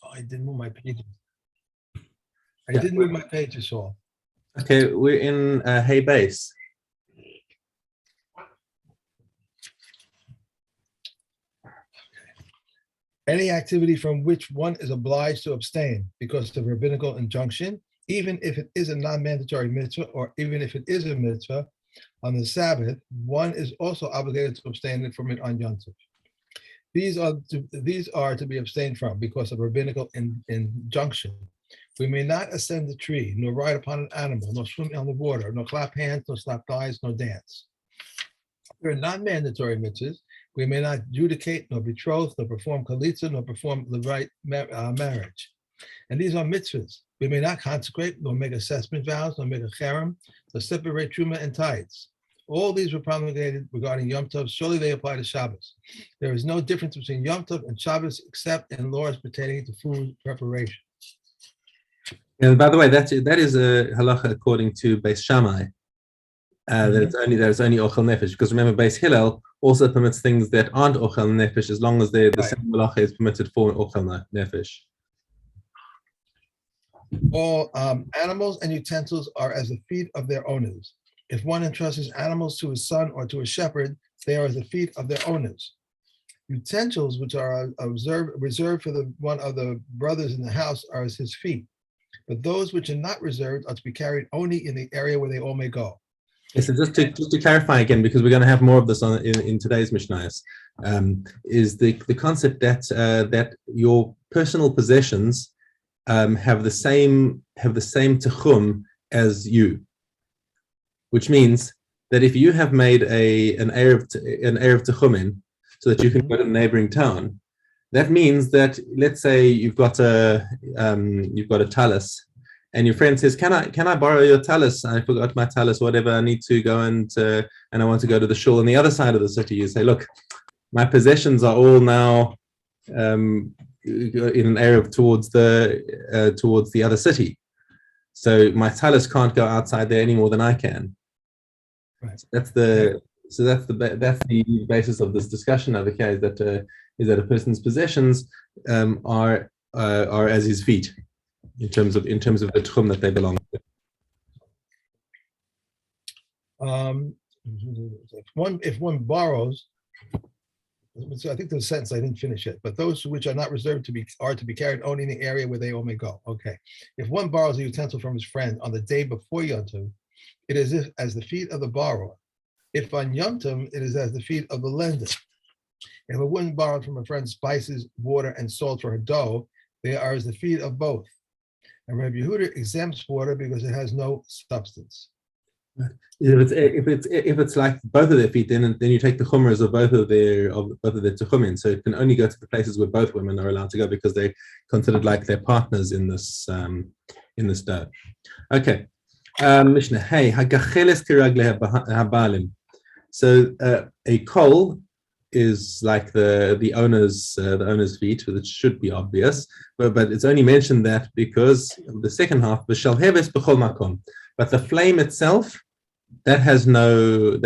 Oh, I didn't move my pages. I didn't move my pages, Saul. Okay, we're in Hey Base. Any activity from which one is obliged to abstain because of rabbinical injunction, even if it is a non-mandatory mitzvah, or even if it is a mitzvah on the Sabbath, one is also obligated to abstain from it on Yom Tov. These are to be abstained from because of rabbinical injunction. We may not ascend the tree, nor ride upon an animal, nor swim on the water, nor clap hands, nor slap thighs, nor dance. There are non-mandatory mitzvahs. We may not judicate, nor betroth, nor perform chalitza, nor perform the right marriage. And these are mitzvahs. We may not consecrate, nor make assessment vows, nor make a cherem, nor separate truma and tithes. All these were promulgated regarding Yom Tov. Surely they apply to Shabbos. There is no difference between Yom Tov and Shabbos except in laws pertaining to food preparation. And by the way, that is a halacha according to Beis Shammai. That it's only ochel nefesh, because remember Beis Hillel also permits things that aren't ochel nefesh as long as the same halacha is permitted for ochel nefesh. All animals and utensils are as the feet of their owners. If one entrusts animals to his son or to a shepherd, they are as the feet of their owners. Utensils which are reserved for one of the brothers in the house are as his feet. But those which are not reserved are to be carried only in the area where they all may go. Yes, so just to clarify again, because we're going to have more of this in today's Mishnayos, is the concept that your personal possessions have the same techum as you, which means that if you have made an erev techumin so that you can go to the neighboring town, that means that, let's say you've got a talus, and your friend says, "Can I borrow your talus? I forgot my talus. Whatever. I need to go and I want to go to the shul on the other side of the city." You say, "Look, my possessions are all now in an erev towards the other city, so my talus can't go outside there any more than I can." Right. So that's the basis of this discussion over here, is that a person's possessions are as his feet in terms of the tchum that they belong to. If one borrows, so I think the sentence I didn't finish it, but those which are not reserved are to be carried only in the area where they all may go. Okay. If one borrows a utensil from his friend on the day before Yom Tov, it is as the feet of the borrower. If on Yom Tov, it is as the feet of the lender. If a woman borrowed from a friend spices, water, and salt for her dough, they are as the feet of both. And Rabbi Yehuda exempts water because it has no substance. If it's like both of their feet, then you take the chumras of both of their techumin. So it can only go to the places where both women are allowed to go because they're considered like their partners in this dough. Okay, Mishna. Hey, hagacheles kiragle habalim. So a kol is like the owner's feet, which should be obvious, but it's only mentioned that because the second half, b'shal heves b'chol makom. But the flame itself, that has no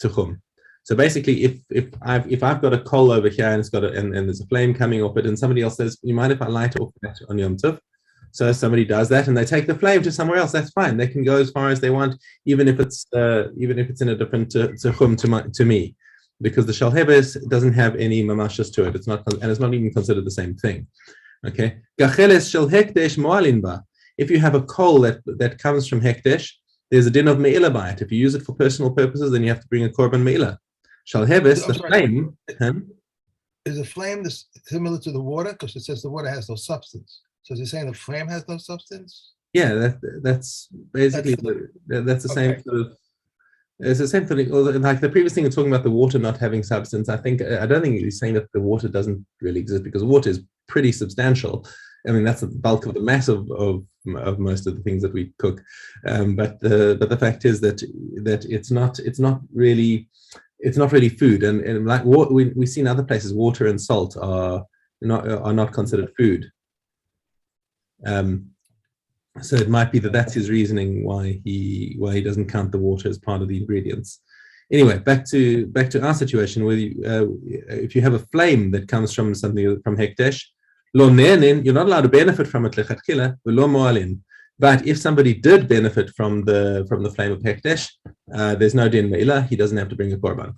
tuchum. So basically, if I've got a coal over here and and there's a flame coming off it, and somebody else says, "You mind if I light off that on Yom Tov?" So somebody does that, and they take the flame to somewhere else. That's fine. They can go as far as they want, even if it's in a different tuchum to me, because the shal heves doesn't have any mamashas to it. It's not even considered the same thing. Okay. Gacheles shel hekdesh moalin ba. If you have a coal that comes from hekdesh, there's a din of me'ilah by it. If you use it for personal purposes, then you have to bring a korban me'ilah. Shal heves, the flame. Is the flame similar to the water? Because it says the water has no substance. So is it saying the flame has no substance? Yeah, that's basically that's the same sort of. It's the same thing. Like the previous thing, talking about the water not having substance. I don't think he's saying that the water doesn't really exist, because water is pretty substantial. I mean, that's the bulk of the mass of most of the things that we cook. But the fact is that it's not really food. And like what we see in other places, water and salt are not considered food. So it might be that's his reasoning why he doesn't count the water as part of the ingredients. Anyway, back to our situation, where if you have a flame that comes from something from hekdesh, Lo ne'enin, you're not allowed to benefit from it lechatchila, v'lo mo'alin. But if somebody did benefit from the flame of hekdesh, there's no din me'ilah. He doesn't have to bring a korban.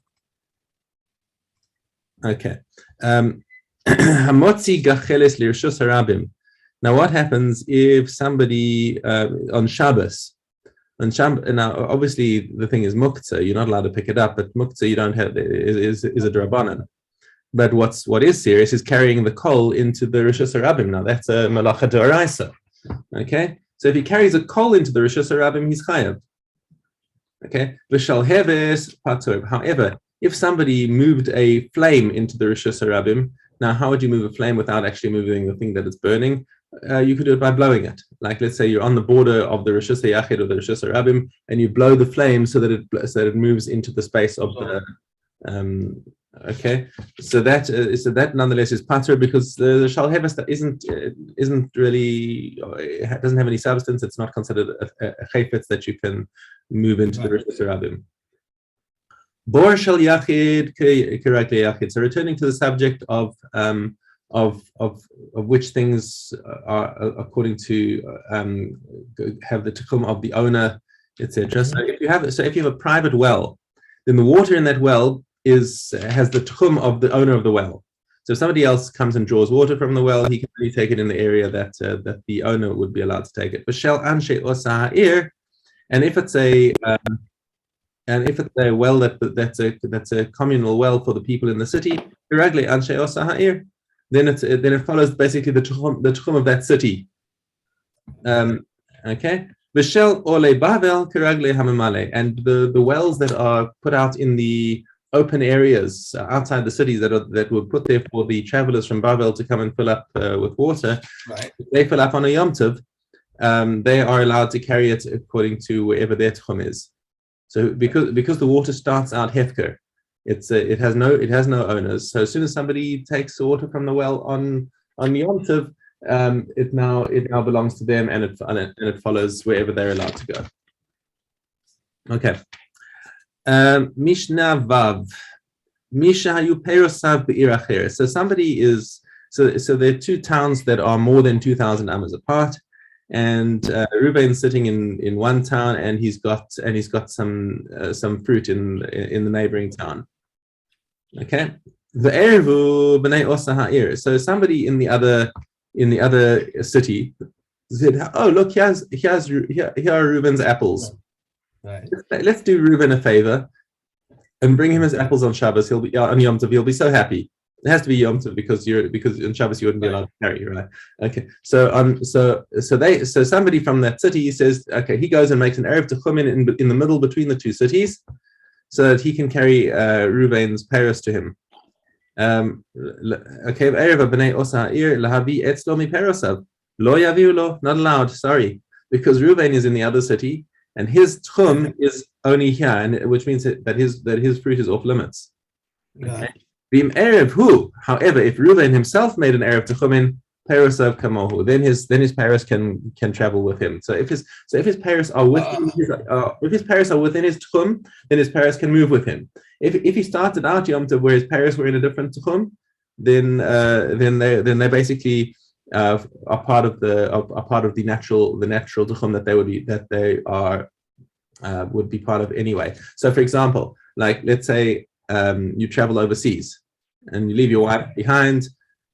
Okay. Hamotzi gacheles lirshus harabim. Now, what happens if somebody on Shabbos? Now, obviously, the thing is muktzah. You're not allowed to pick it up, but muktzah you don't have is a drabanan. But what is serious is carrying the kol into the rishus harabim. Now, that's a malacha d'oraisa. Okay, so if he carries a kol into the rishus harabim, he's chayav. Okay, v'shal heves patur. However, if somebody moved a flame into the rishus harabim, now how would you move a flame without actually moving the thing that it's burning? You could do it by blowing it. Like, let's say you're on the border of the Rishus HaYachid or the Rishus HaRabim, and you blow the flame so that it moves into the space of the. Okay, so that nonetheless is patur, because the shalheves that isn't really, it doesn't have any substance. It's not considered a chayfetz that you can move into the Rishus HaRabim. Bor shel yachid kiragli yachid. So returning to the subject of which things are according to have the tikkun of the owner, etc. So if you have a private well, then the water in that well has the tikkun of the owner of the well. So if somebody else comes and draws water from the well, he can only take it in the area that the owner would be allowed to take it. B'shel anshe osa ha'ir, and if it's a well that's a communal well for the people in the city, kiragli anshe osa ha'ir, then it follows basically the tchum of that city. Okay. V'shel ole bavel kiragli hamamale, and the wells that are put out in the open areas outside the cities that were put there for the travelers from Bavel to come and fill up with water. Right. If they fill up on a Yom Tov, they are allowed to carry it according to wherever their tchum is. So because the water starts out hefker, it has no owners. So as soon as somebody takes the water from the well on Yom Tov, it now belongs to them, and it follows wherever they're allowed to go. Okay. Mishna Vav. Misha hayu perosav be'ir acher. So somebody is so there are two towns that are more than 2,000 amas apart, and Reuben's sitting in one town, and he's got some fruit in the neighboring town. Okay. The erevu b'nei osa ha'ir. So somebody in the other city said, "Oh, look, here are Reuben's apples. Right. Let's do Reuben a favor and bring him his apples on Shabbos. He'll be on Yom Tov. He'll be so happy. It has to be Yom Tov because on Shabbos you wouldn't be allowed to carry, right? Okay. So somebody from that city says, okay, he goes and makes an erev techumin in the middle between the two cities, so that he can carry Reuben's paris to him. Okay, erev b'nei osa ha'ir lahavi etzlo mi perosav lo yaviu lo, not allowed. Sorry, because Reuben is in the other city. And his tchum is only here, and which means that his fruit is off limits. Okay. V'im erev hu. However, if Reuven himself made an erev techumin, perosav kamohu, then his paris can travel with him. So if his paris are within if his paris are within his tchum, then his paris can move with him. If he started out Yom Tov where his paris were in a different tchum, then they basically are part of the natural tchum that they would be part of anyway. So, for example, like let's say you travel overseas and you leave your wife behind,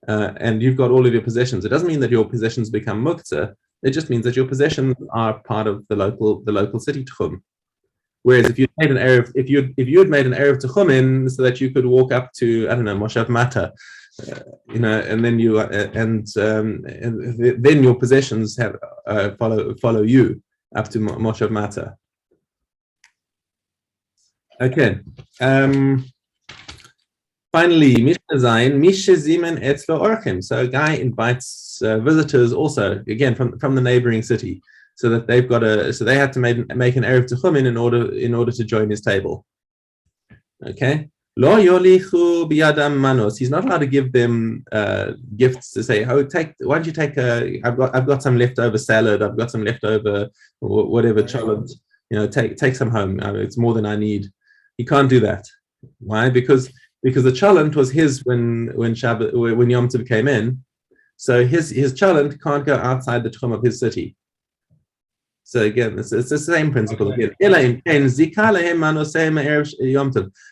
and you've got all of your possessions. It doesn't mean that your possessions become muktzah. It just means that your possessions are part of the local city tchum. Whereas if you had made an erev techumin so that you could walk up to, I don't know, Moshav Mata, and then then your possessions have follow you up to Moshav Mata. Okay. Finally, Mishna Zayin, Misha Zimen Etzlo Orchim. So a guy invites visitors also, again from the neighboring city, so that they had to make an erev techumin in order to join his table. Okay. Lo yolichu biyadam manos. He's not allowed to give them gifts to say, "Oh, why don't you take I've got some leftover salad. I've got some leftover whatever cholent. Take some home. It's more than I need." He can't do that. Why? Because the cholent was his when Yom Tov came in. So his cholent can't go outside the tchum of his city. So again, it's the same principle again.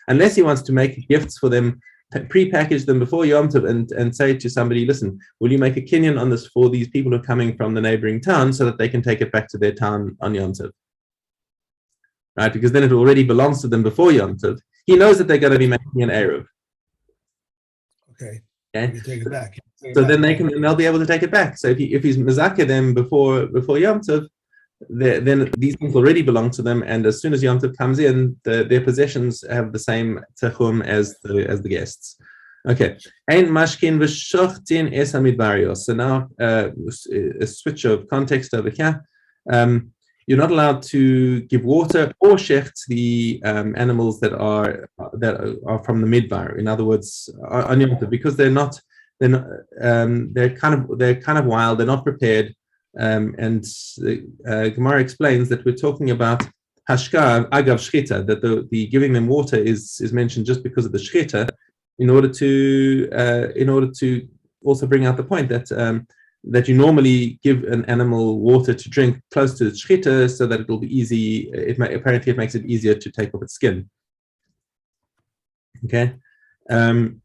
Unless he wants to make gifts for them, pre-package them before Yom Tov, and say to somebody, listen, will you make a kinyan on this for these people who are coming from the neighboring town so that they can take it back to their town on Yom Tov? Right, because then it already belongs to them before Yom Tov. He knows that they're going to be making an Eruv. Okay. Okay. You take it back. So then they'll be able to take it back. So if he's mezakeh them before Yom Tov, then these things already belong to them, and as soon as Yom Tov comes in, their possessions have the same techum as the guests. Okay. Ein mashkin v'shochtin es hamidbarios. So now a switch of context over here. You're not allowed to give water or shecht the animals that are from the midbar. In other words, on Yom Tov, because they're kind of wild. They're not prepared. And Gemara explains that we're talking about hashka agav shchita, that the giving them water is mentioned just because of the shchita, in order to also bring out the point that you normally give an animal water to drink close to the shchita so that it will be easy. Apparently it makes it easier to take off its skin. Okay. And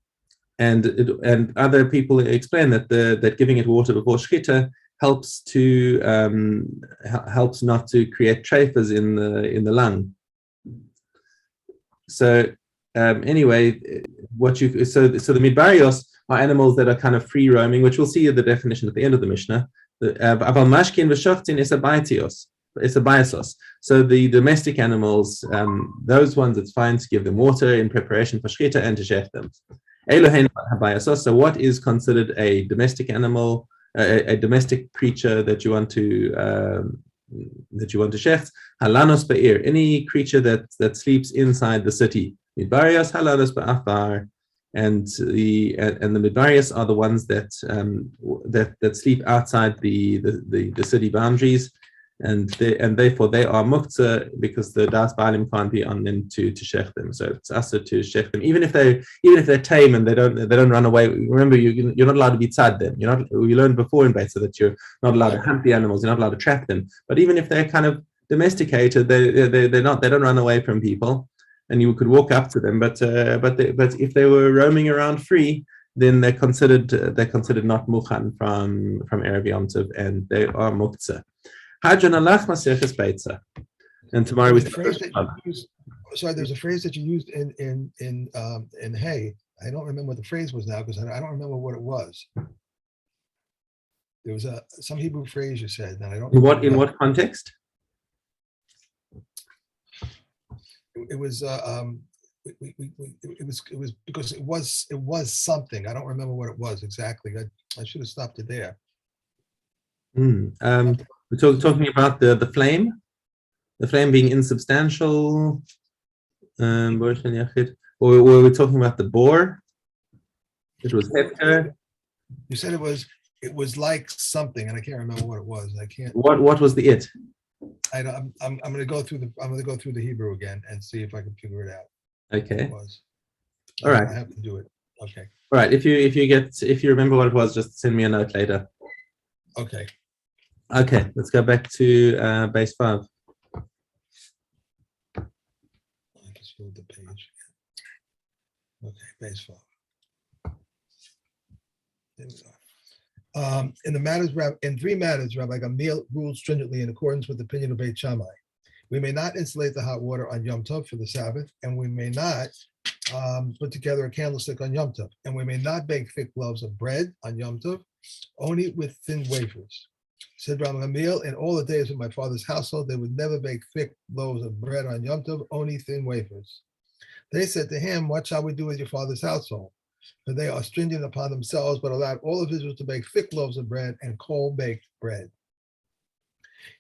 other people explain that giving it water before shchita helps not to create trachas in the lung. So anyway, so the midbarios are animals that are kind of free roaming, which we'll see in the definition at the end of the Mishnah. Aval mashkin v'shochtin is a biasos. So the domestic animals, those ones, it's fine to give them water in preparation for shchita and to shech them. So what is considered a domestic animal? A domestic creature that you want to shecht, halanos ba'ir, any creature that sleeps inside the city. Midbarios halanos ba'afar, and the midbarios are the ones that sleep outside the city boundaries, and therefore they are muktzah, because the das ba'alim can't be on them to shecht them. So it's also to shecht them, even if they're tame and they don't run away. Remember, you're not allowed to be tzad them. We learned before in Beitzah that you're not allowed to hunt the animals. You're not allowed to trap them. But even if they're kind of domesticated, they don't run away from people, and you could walk up to them. But if they were roaming around free, then they're considered not mukhan from Erev Yom Tov, and they are muktzah. Hadran alach maseches Beitzah. And tomorrow we there's a phrase that you used in Hay. I don't remember what the phrase was now, because I don't remember what it was. There was some Hebrew phrase you said, and I don't. In what context? It was because it was something. I don't remember what it was exactly. I should have stopped it there. We're talking about the flame being insubstantial, or were we talking about the boar? It was hefker. You said it was like something, and I can't remember what it was. I can't. What was the it? I'm going to go through the Hebrew again and see if I can figure it out. Okay. It was. All right. I have to do it. Okay. All right. If you remember what it was, just send me a note later. Okay. Okay. Let's go back to base 5. I just filled the page. Okay, base 5. There we go. In 3 matters, Rabbi Gamliel ruled stringently in accordance with the opinion of Beit Shammai. We may not insulate the hot water on Yom Tov for the Sabbath, and we may not put together a candlestick on Yom Tov, and we may not bake thick loaves of bread on Yom Tov, only with thin wafers. Said Rabbi Gamliel, in all the days of my father's household, they would never bake thick loaves of bread on Yom Tov, only thin wafers. They said to him, what shall we do with your father's household? For they are stringent upon themselves, but allowed all of Israel to bake thick loaves of bread and coal-baked bread.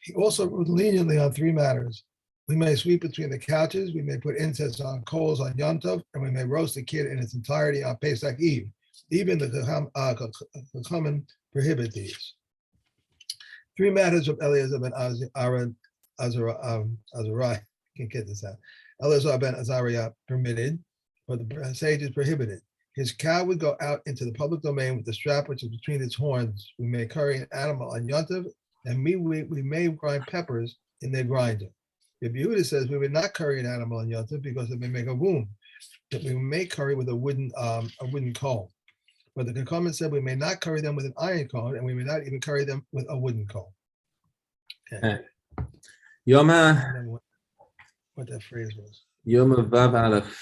He also ruled leniently on 3 matters. We may sweep between the couches, we may put incense on coals on Yom Tov, and we may roast the kid in its entirety on Pesach Eve. Even the Chachamim prohibit these. 3 matters of Eleazar ben Azariah, can't get this out. Eleazar ben Azariah permitted, but the sages prohibited. His cow would go out into the public domain with the strap which is between its horns. We may curry an animal on Yontiv, and we may grind peppers in their grinder. Rabbi Yehuda says we would not curry an animal on Yontiv because it may make a wound. That we may curry with a wooden coal. But the Kakaman said we may not curry them with an iron cone, and we may not even curry them with a wooden coal. Okay. Yoma. What that phrase was. Yoma Vav Aleph.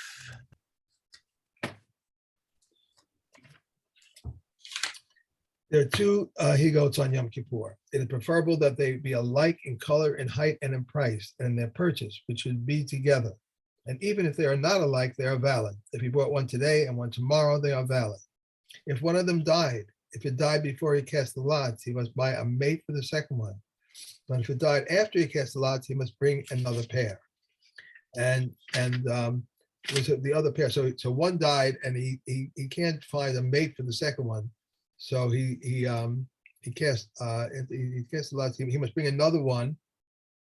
There are two he-goats on Yom Kippur. It is preferable that they be alike in color, in height, and in price, and in their purchase, which should be together. And even if they are not alike, they are valid. If he bought one today and one tomorrow, they are valid. If one of them died, if it died before he cast the lots, he must buy a mate for the second one. But if it died after he cast the lots, he must bring another pair. And was the other pair. So one died, and he can't find a mate for the second one. So he cast the lots. He must bring another one,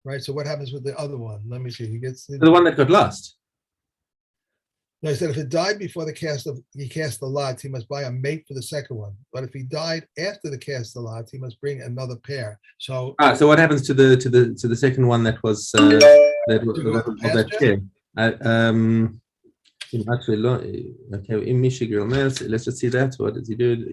right? So what happens with the other one? Let me see. He gets The one that got lost. No, he said if it died before he cast the lots, he must buy a mate for the second one. But if he died after the cast the lots, he must bring another pair. So so what happens to the second one that was that pair? Okay, let's just see that. What does he do?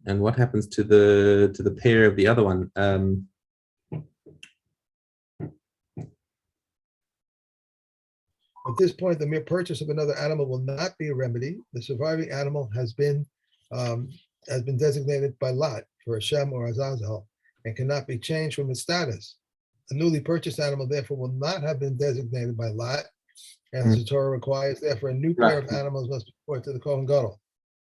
And what happens to the pair of the other one? At this point, the mere purchase of another animal will not be a remedy. The surviving animal has been designated by lot for Hashem or Azazel and cannot be changed from its status. A newly purchased animal, therefore, will not have been designated by lot, as the Torah requires. Therefore, a new pair of animals must be brought to the Kohen Gadol.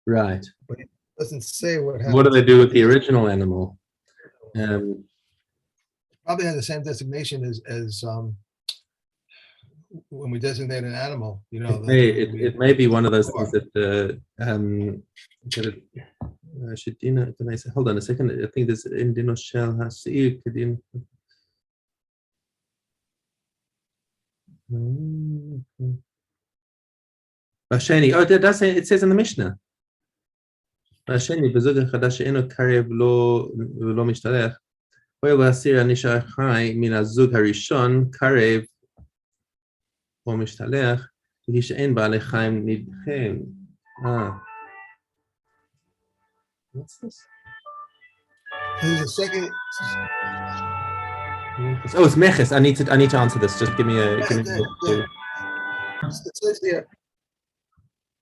Right. But it doesn't say what happens. What do they do with the original animal? Probably has the same designation as when we designate an animal. You know, it may be one of those things that hold on a second. I think there's in Dino Shell Hasir Kedin. Basheni. Oh, that does say, it says in the Mishnah. Basheni bezug chadash eno karev lo mishtalech. Hoy basir anishar chai min azug harishon karev lo mishtalech. Hishein baalei chaim nidchen. What's this? There's a second. Oh, it's meches. I need to answer this. Just give me a. It says here.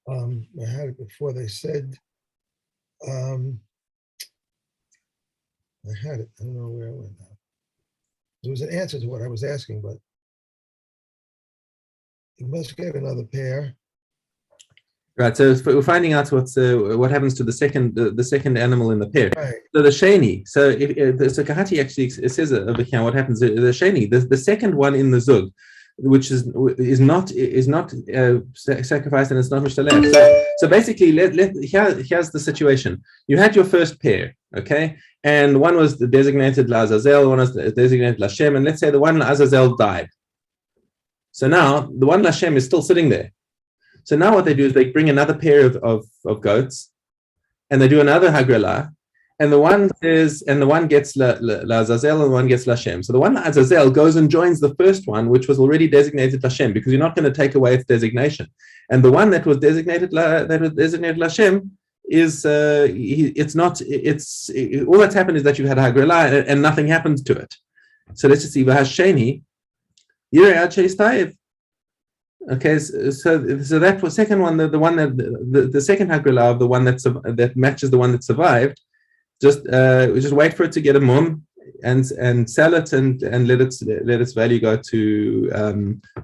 I had it before. They said. I had it. I don't know where it went now. There was an answer to what I was asking, but you must get another pair. Right, so we're finding out what happens to the second animal in the pair. Right. So the sheni. So so Kahati actually it says over here what happens. The sheni, the second one in the zug, which is not sacrificed and it's not mishtalech. So basically, here's the situation. You had your first pair, okay, and one was designated Azazel, one was designated Lashem, and let's say the one Azazel died. So now the one Lashem is still sitting there. So now what they do is they bring another pair of goats, and they do another hagrela, and the one gets la Azazel and the one gets Lashem. So the one Azazel goes and joins the first one, which was already designated Lashem, because you're not going to take away its designation. And the one that was designated Lashem is all that's happened is that you had hagrela and nothing happened to it. So let's just see Vahasheni Yirei Taif. Okay, so that was second one, the one that the second hagrela of the one that matches the one that survived. Just wait for it to get a mum and sell it and let its value go to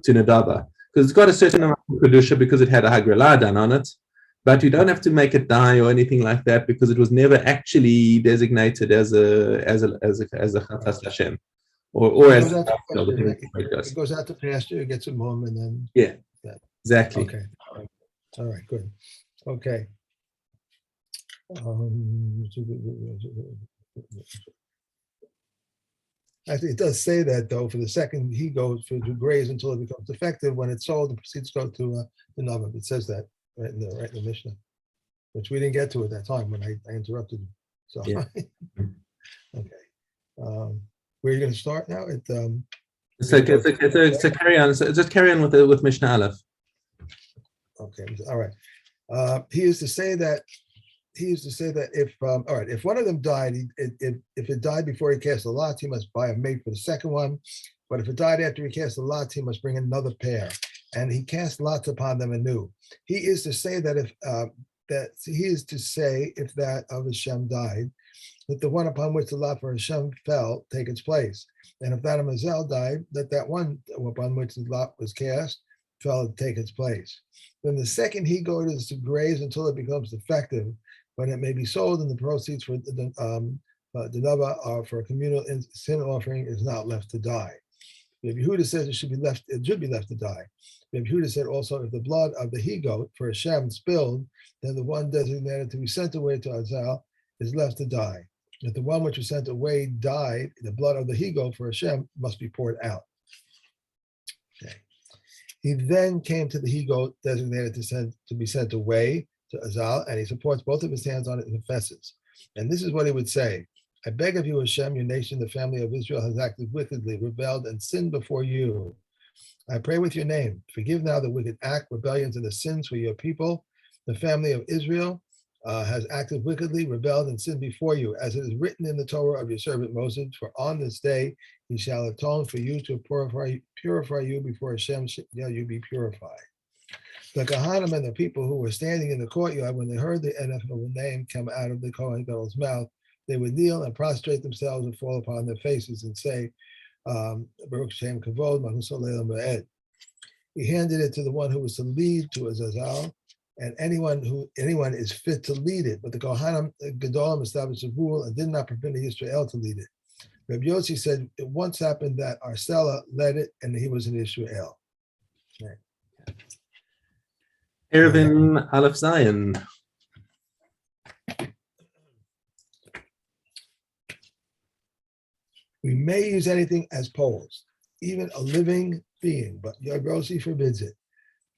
Nadaba, because it's got a certain amount of kedusha because it had a hagrela done on it, but you don't have to make it die or anything like that because it was never actually designated as a chatas Hashem. Or as it goes out to pasture, it gets a mum, and then exactly. Okay, all right, good. Okay. Actually, it does say that though. For the second, he goes to graze until it becomes effective. When it's sold, the proceeds go to the Navav. It says that right in the Mishnah, which we didn't get to at that time when I interrupted you. So, Yeah. okay. Where are you going to start now? So carry on. So just carry on with Mishnah Aleph. Okay. All right. He used to say that if all right, if one of them died, if it died before he cast the lot, he must buy a mate for the second one. But if it died after he cast the lot, he must bring another pair, and he cast lots upon them anew. He is to say that if that of Hashem died, that the one upon which the lot for Hashem fell take its place, and if that of Mazel died, that one upon which the lot was cast fell to take its place. Then the second he goat is to graze until it becomes effective, when it may be sold, and the proceeds for the Nava are for a communal sin offering is not left to die. Yehuda says it should be left to die. Yehuda said also, if the blood of the he goat for Hashem spilled, then the one designated to be sent away to Azal is left to die. If the one which was sent away died, the blood of the he goat for Hashem must be poured out. Okay. He then came to the he goat designated to be sent away to Azal, and he supports both of his hands on it and confesses. And this is what he would say: I beg of you, Hashem, your nation, the family of Israel, has acted wickedly, rebelled, and sinned before you. I pray with your name. Forgive now the wicked act, rebellions, and the sins for your people. The family of Israel has acted wickedly, rebelled, and sinned before you, as it is written in the Torah of your servant Moses. For on this day he shall atone for you to purify you before Hashem shall you be purified. The Kohanim and the people who were standing in the courtyard, when they heard the ineffable name come out of the Kohen Gadol's mouth, they would kneel and prostrate themselves and fall upon their faces and say, Baruch Shem Kavod, Mahus Olam Va'ed. He handed it to the one who was to lead to Azazal, and anyone is fit to lead it. But the Kohanim Gadolim established a rule and did not permit Israel to lead it. Rabbi Yossi said it once happened that Arsela led it, and he was in Israel. Okay. Erevin Aleph Zion. We may use anything as poles, even a living being, but Yagossi forbids it.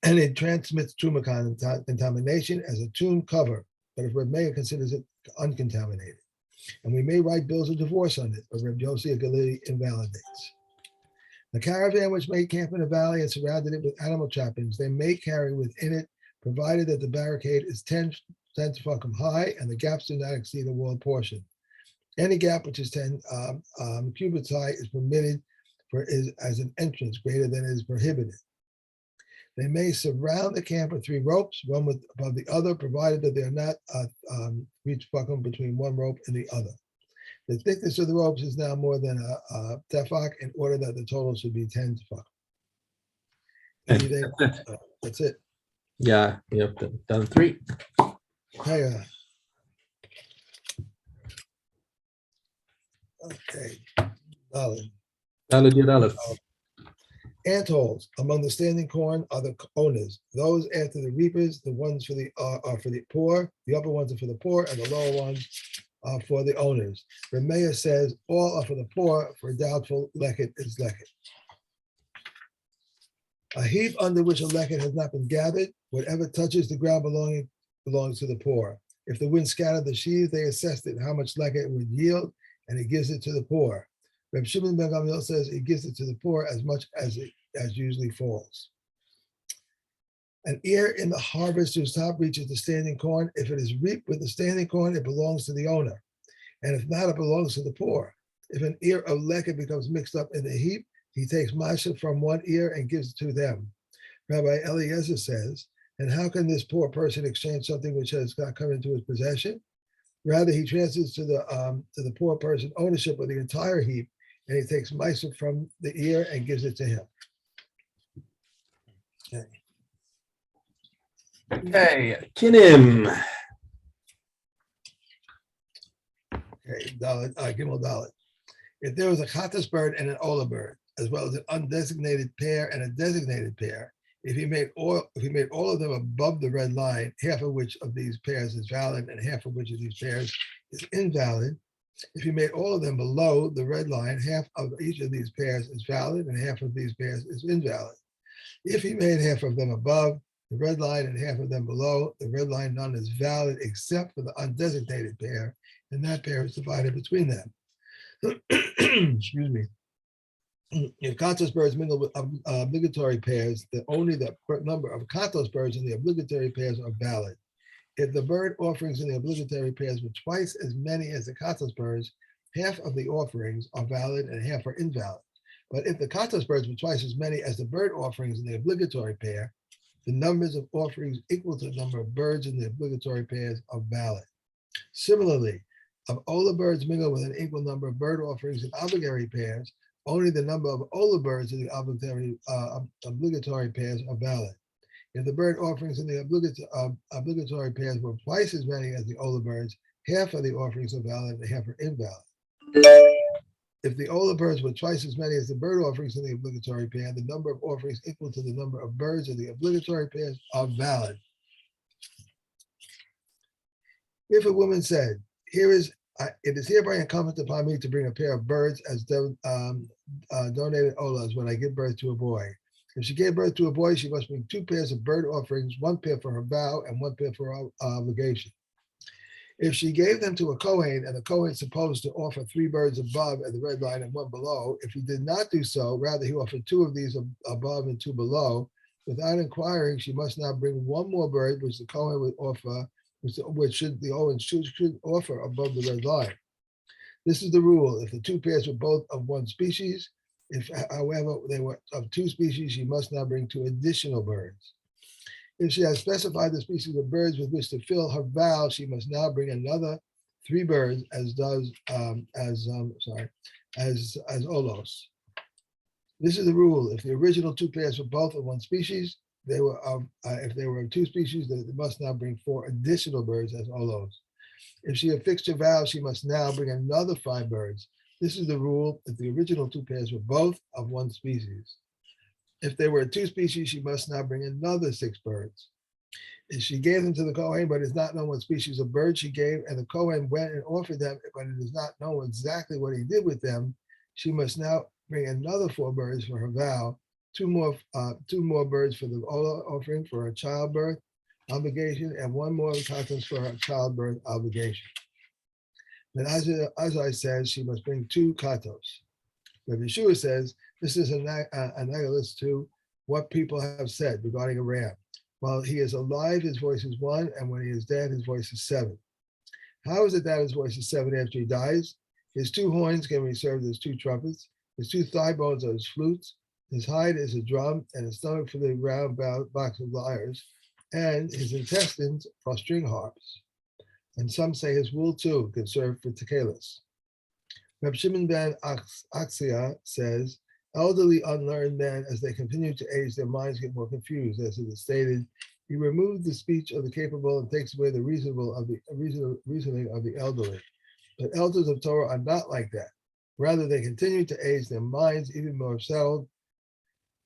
And it transmits tumor contamination as a tomb cover, but if Reb Meir considers it uncontaminated. And we may write bills of divorce on it, but Reb Yossi Galili invalidates. The caravan which made camp in a valley and surrounded it with animal trappings, they may carry within it, provided that the barricade is 10 tefachim high and the gaps do not exceed the wall portion. Any gap which is 10 cubits high is permitted as an entrance greater than is prohibited. They may surround the camp with 3 ropes, one above the other, provided that they are not 3 tefachim between one rope and the other. The thickness of the ropes is now more than a tefach, in order that the total should be 10 tefachim. That's it. Yeah, yep, done 3. Hey, okay. Aleph. Ant holes among the standing corn are the owners. Those after the reapers, the ones for the are for the poor. The upper ones are for the poor, and the lower ones are for the owners. Remeir says all are for the poor. For doubtful, leket is leket. A heap under which a leket has not been gathered, whatever touches the ground belongs to the poor. If the wind scattered the sheaves, they assessed it, how much leket it would yield, and he gives it to the poor. Reb Shimon ben Gamliel says he gives it to the poor as much as usually falls. An ear in the harvest whose top reaches the standing corn, if it is reaped with the standing corn, it belongs to the owner. And if not, it belongs to the poor. If an ear of leket becomes mixed up in the heap, he takes masha from one ear and gives it to them. Rabbi Eliezer says, and how can this poor person exchange something which has not come into his possession? Rather, he transfers to the poor person ownership of the entire heap, and he takes masha from the ear and gives it to him. Okay, Kinim. Okay, Gimel Dalet. If there was a chatas bird and an ola bird, as well as an undesignated pair and a designated pair, if he made all of them above the red line, half of which of these pairs is valid and half of which of these pairs is invalid, If he made all of them below the red line, half of each of these pairs is valid and half of these pairs is invalid. If he made half of them above the red line and half of them below the red line, none is valid except for the undesignated pair, and that pair is divided between them. Excuse me. If Katos birds mingle with obligatory pairs, then only the number of Katos birds in the obligatory pairs are valid. If the bird offerings in the obligatory pairs were twice as many as the Katos birds, half of the offerings are valid and half are invalid. But if the Katos birds were twice as many as the bird offerings in the obligatory pair, the numbers of offerings equal to the number of birds in the obligatory pairs are valid. Similarly, if Ola birds mingle with an equal number of bird offerings in obligatory pairs, only the number of Ola birds in the obligatory pairs are valid. If the bird offerings in the obligatory pairs were twice as many as the Ola birds, half of the offerings are valid and half are invalid. If the Ola birds were twice as many as the bird offerings in the obligatory pair, the number of offerings equal to the number of birds in the obligatory pairs are valid. If a woman said, it is hereby incumbent upon me to bring a pair of birds as donated olas when I give birth to a boy. If she gave birth to a boy, she must bring 2 pairs of bird offerings, 1 pair for her vow and 1 pair for her obligation. If she gave them to a Kohen and the Kohen supposed to offer 3 birds above at the red line and 1 below, if he did not do so, rather he offered 2 of these above and 2 below, without inquiring, she must now bring 1 more bird, which the Kohen would offer, which the Kohen should offer above the red line. This is the rule. If the 2 pairs were both of 1 species, if, however, they were of 2 species, she must now bring 2 additional birds. If she has specified the species of birds with which to fill her vow, she must now bring another 3 birds, as olos. This is the rule. If the original 2 pairs were both of 1 species, if they were of 2 species, they must now bring 4 additional birds as olos. If she had fixed her vow, she must now bring another 5 birds. This is the rule if the original 2 pairs were both of 1 species. If they were 2 species, she must now bring another 6 birds. If she gave them to the Kohen, but it is not known what species of birds she gave, and the Kohen went and offered them, but it is not known exactly what he did with them, she must now bring another 4 birds for her vow, 2 more birds for the Ola offering for her childbirth obligation, and 1 more contents for her childbirth obligation. Then Azai says she must bring 2 katos. Rabbi Yeshua says this is analogous to what people have said regarding a ram. While he is alive, his voice is 1, and when he is dead, his voice is 7. How is it that his voice is 7 after he dies? His 2 horns can be served as 2 trumpets. His 2 thigh bones are his flutes. His hide is a drum, and his stomach for the round box of lyres, and his intestines are string harps. And some say his wool too can serve for tekelas. Reb Shimon ben Achziah says, elderly unlearned men, as they continue to age, their minds get more confused. As it is stated, he removed the speech of the capable and takes away the reasoning of the elderly. But elders of Torah are not like that. Rather, they continue to age, their minds even more settled.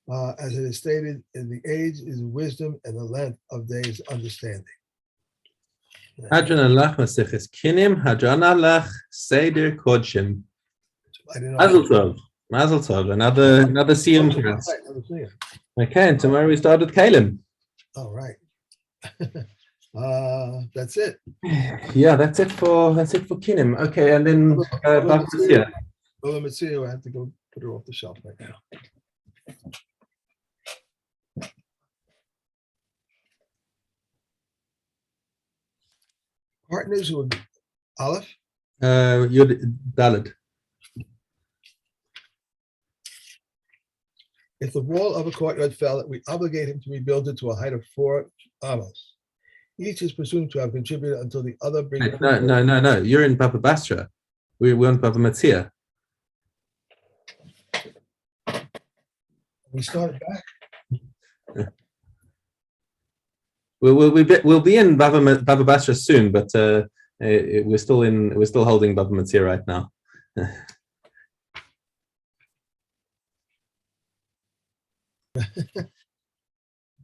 As it is stated, in the age is wisdom and the length of days understanding. Hadran alach Maseches Kinim, Hadran alach Seder Kodshim. Mazel tov. Mazel tov. Another siyum for us. Okay, and tomorrow we start with Kalim. All right. That's it. Yeah, that's it for Kinim. Okay, and then Beitzah. Well, let me see. I have to go put her off the shelf right now. Partners who are Aleph. You're Daled. If the wall of a courtyard fell, we obligate him to rebuild it to a height of 4 amos. Each is presumed to have contributed until the other brings. No. You're in Baba Basra. We're on Baba Metzia. We started back. We'll be in Baba Basra soon, but we're still holding Baba Metzia right now.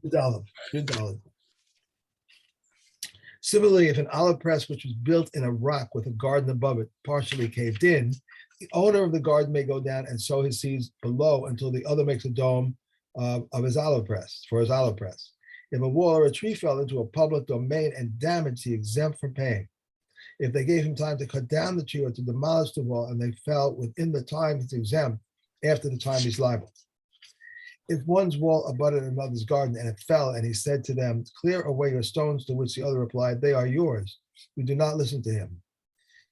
Good dollar. Similarly, if an olive press which was built in a rock with a garden above it partially caved in, the owner of the garden may go down and sow his seeds below until the other makes a dome of his olive press, for his olive press. If a wall or a tree fell into a public domain and damaged, he exempt from paying. If they gave him time to cut down the tree or to demolish the wall and they fell within the time, he's exempt. After the time, he's liable. If one's wall abutted another's garden and it fell, and he said to them, clear away your stones, to which the other replied, they are yours. We do not listen to him.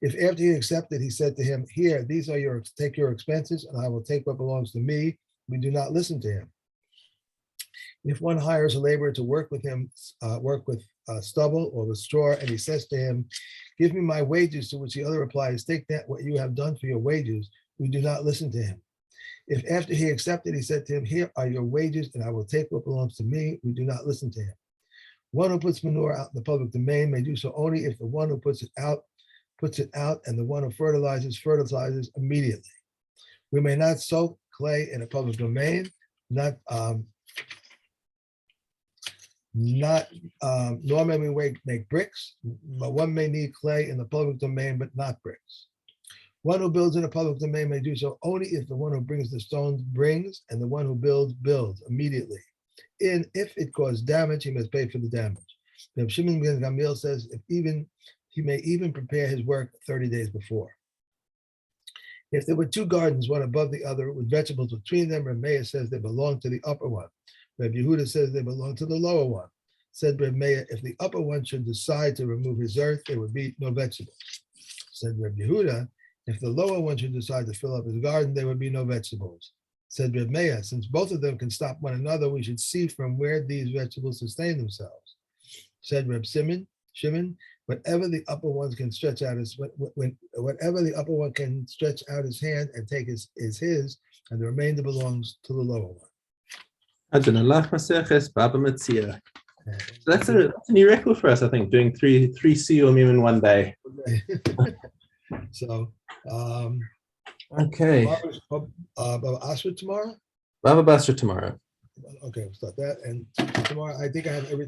If after he accepted, he said to him, here, these are yours, take your expenses, and I will take what belongs to me, we do not listen to him. If one hires a laborer to work with him, stubble or with straw, and he says to him, give me my wages, to which the other replies, take that what you have done for your wages, we do not listen to him. If after he accepted, he said to him, here are your wages, and I will take what belongs to me, we do not listen to him. One who puts manure out in the public domain may do so only if the one who puts it out, and the one who fertilizes immediately. We may not soak clay in a public domain, nor may we make bricks, but one may need clay in the public domain, but not bricks. One who builds in a public domain may do so only if the one who brings the stones brings, and the one who builds immediately. If it caused damage, he must pay for the damage. Reb Shimon ben Gamliel says he may even prepare his work 30 days before. If there were two gardens, one above the other, with vegetables between them, Reb Meir says they belong to the upper one. Reb Yehuda says they belong to the lower one. Said Reb Meir, if the upper one should decide to remove his earth, there would be no vegetables. Said Reb Yehuda, if the lower one should decide to fill up his garden, there would be no vegetables. Said Reb Meir, since both of them can stop one another, we should see from where these vegetables sustain themselves. Said Reb Shimon, whatever the upper one can stretch out his hand and take is his, and the remainder belongs to the lower one. That's a new record for us, I think, doing three Siyumim in one day. So, okay. Asra tomorrow? Baba Basra tomorrow. Okay, we'll start that. And tomorrow, I think I have everything.